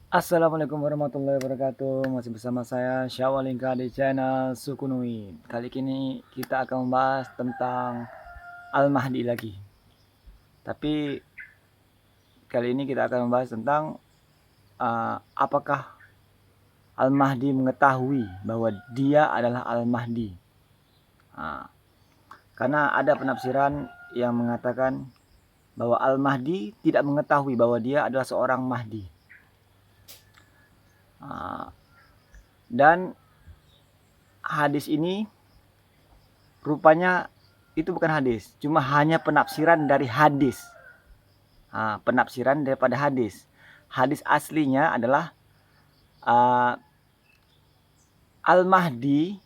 Assalamualaikum warahmatullahi wabarakatuh. Masih bersama saya Syawalingka di channel Sukunui. Kali ini kita akan membahas tentang Al-Mahdi lagi. Tapi kali ini kita akan membahas tentang apakah Al-Mahdi mengetahui bahwa dia adalah Al-Mahdi. Karena ada penafsiran yang mengatakan bahwa Al-Mahdi tidak mengetahui bahwa dia adalah seorang Mahdi. Dan hadis ini rupanya itu bukan hadis, cuma hanya penafsiran dari hadis. Penafsiran daripada hadis. Hadis aslinya adalah Al-Mahdi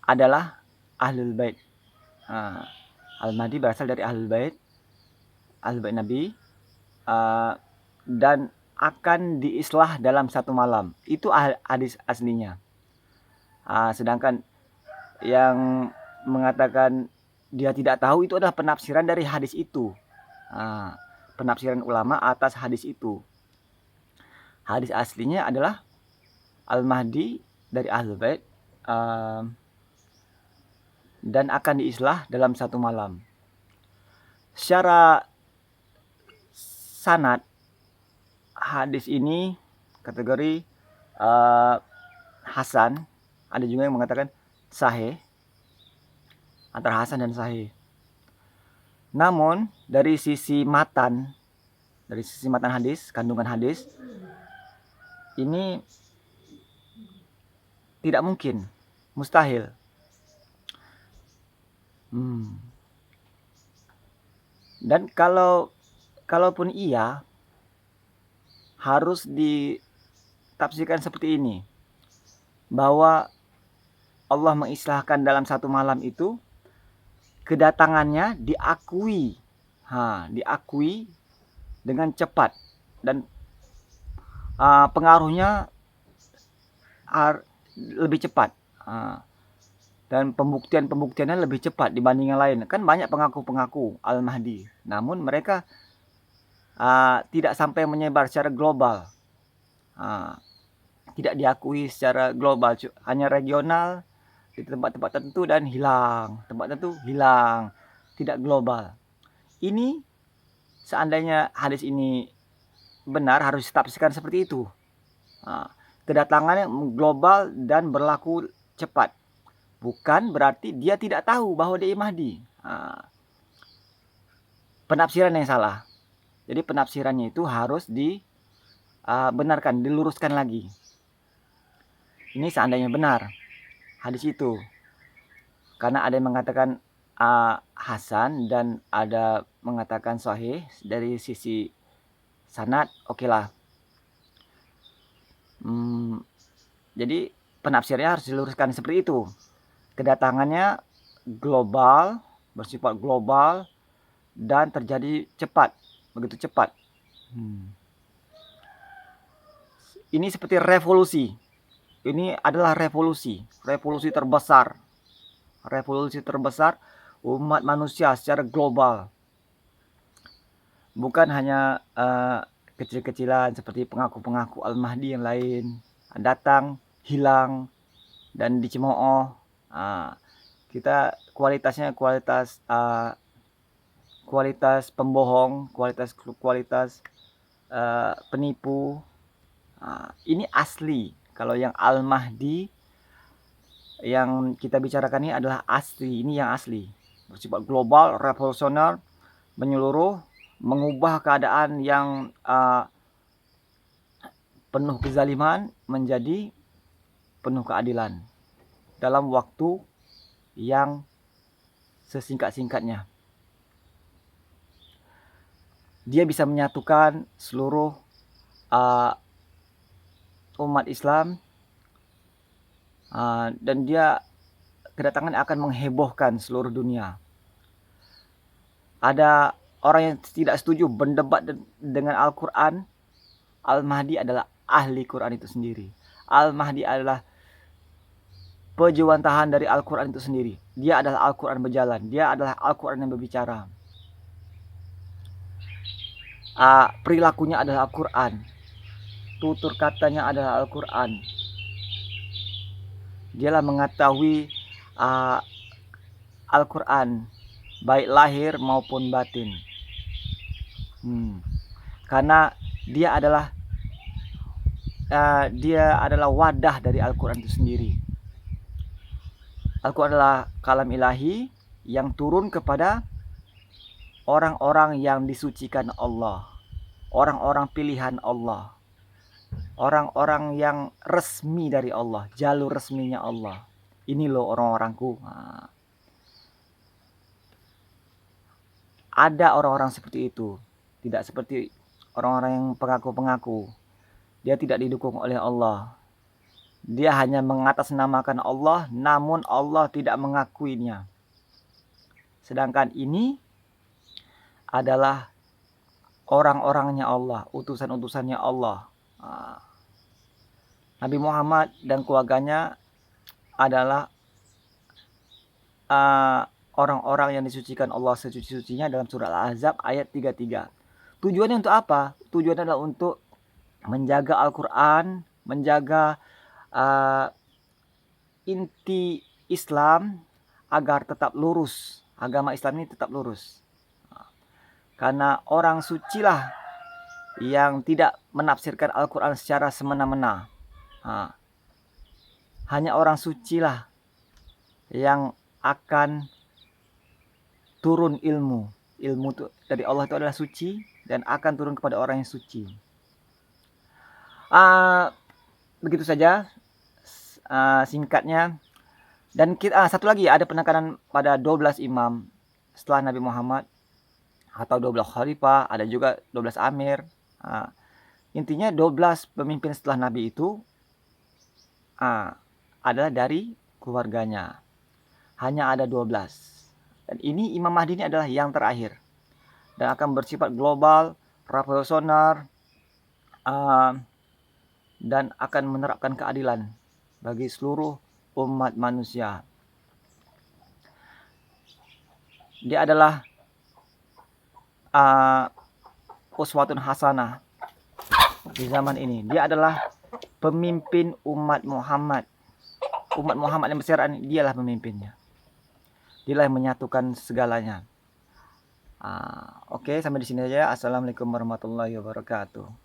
adalah Ahlul Bait. Al-Mahdi berasal dari Ahlul Bait, Ahlul Bait Nabi, dan akan diislah dalam satu malam. Itu hadis aslinya. Sedangkan yang mengatakan dia tidak tahu itu adalah penafsiran dari hadis itu. Penafsiran ulama atas hadis itu. Hadis aslinya adalah Al-Mahdi dari Ahlul Bait dan akan diislah dalam satu malam. Secara sanad hadis ini kategori Hasan, ada juga yang mengatakan sahih, antara Hasan dan sahih. Namun dari sisi matan hadis, kandungan hadis, ini tidak mungkin, mustahil. Dan kalaupun iya, harus ditafsirkan seperti ini, bahwa Allah mengislahkan dalam satu malam itu, kedatangannya diakui dengan cepat, dan pengaruhnya lebih cepat, dan pembuktiannya lebih cepat dibanding yang lain. Kan banyak pengaku Al-Mahdi, namun mereka tidak sampai menyebar secara global, tidak diakui secara global, hanya regional di tempat-tempat tertentu dan hilang, tidak global. Ini seandainya hadis ini benar, harus ditafsirkan seperti itu. Kedatangannya global dan berlaku cepat, bukan berarti dia tidak tahu bahwa dia Mahdi. Penafsiran yang salah. Jadi penafsirannya itu harus dibenarkan, diluruskan lagi. Ini seandainya benar hadis itu, karena ada yang mengatakan Hasan dan ada mengatakan sahih. Dari sisi sanad, oke lah. Jadi penafsirnya harus diluruskan seperti itu. Kedatangannya global, bersifat global, dan terjadi cepat, begitu cepat. Ini seperti revolusi. Ini adalah revolusi terbesar. Revolusi terbesar umat manusia secara global. Bukan hanya kecil-kecilan seperti pengaku Al-Mahdi yang lain, datang, hilang, dan dicemooh. Kita kualitasnya kualitas pembohong, kualitas penipu. Ini asli. Kalau yang Al-Mahdi yang kita bicarakan ini adalah asli. Ini yang asli, bersifat global, revolusioner, menyeluruh, mengubah keadaan yang penuh kezaliman menjadi penuh keadilan dalam waktu yang sesingkat-singkatnya. Dia bisa menyatukan seluruh umat Islam, dan dia kedatangan akan menghebohkan seluruh dunia. Ada orang yang tidak setuju berdebat dengan Al-Quran. Al-Mahdi adalah ahli Quran itu sendiri. Al-Mahdi adalah pejuantahan dari Al-Quran itu sendiri. Dia adalah Al-Quran berjalan. Dia adalah Al-Quran yang berbicara. Perilakunya adalah Al-Quran. tutur katanya adalah Al-Quran. Dialah mengetahui Al-Quran, baik lahir maupun batin. Karena dia adalah wadah dari Al-Quran itu sendiri. Al-Quran adalah kalam ilahi yang turun kepada orang-orang yang disucikan Allah, orang-orang pilihan Allah, orang-orang yang resmi dari Allah, jalur resminya Allah. Ini loh orang-orangku. Ada orang-orang seperti itu, tidak seperti orang-orang yang pengaku-pengaku. Dia tidak didukung oleh Allah. Dia hanya mengatasnamakan Allah, namun Allah tidak mengakuinya. Sedangkan ini adalah orang-orangnya Allah, utusan-utusannya Allah. Nabi Muhammad dan keluarganya adalah orang-orang yang disucikan Allah sesuci-sucinya dalam surah Al-Ahzab ayat 33. Tujuannya untuk apa? Tujuannya adalah untuk menjaga Al-Quran, menjaga inti Islam agar tetap lurus. Agama Islam ini tetap lurus. Karena orang sucilah yang tidak menafsirkan Al-Quran secara semena-mena. Hanya orang sucilah yang akan turun ilmu. Ilmu itu dari Allah itu adalah suci dan akan turun kepada orang yang suci. Begitu saja singkatnya. Dan satu lagi, ada penekanan pada 12 imam setelah Nabi Muhammad, atau 12 khalifah, ada juga 12 amir. Intinya 12 pemimpin setelah Nabi itu adalah dari keluarganya. Hanya ada 12. Dan ini Imam Mahdi ini adalah yang terakhir. Dan akan bersifat global, revolusioner, dan akan menerapkan keadilan bagi seluruh umat manusia. Dia adalah uswatun hasanah di zaman ini. Dia adalah pemimpin umat Muhammad. Umat Muhammad yang besar, dialah pemimpinnya. Dialah yang menyatukan segalanya. Oke, sampai di sini aja. Assalamualaikum warahmatullahi wabarakatuh.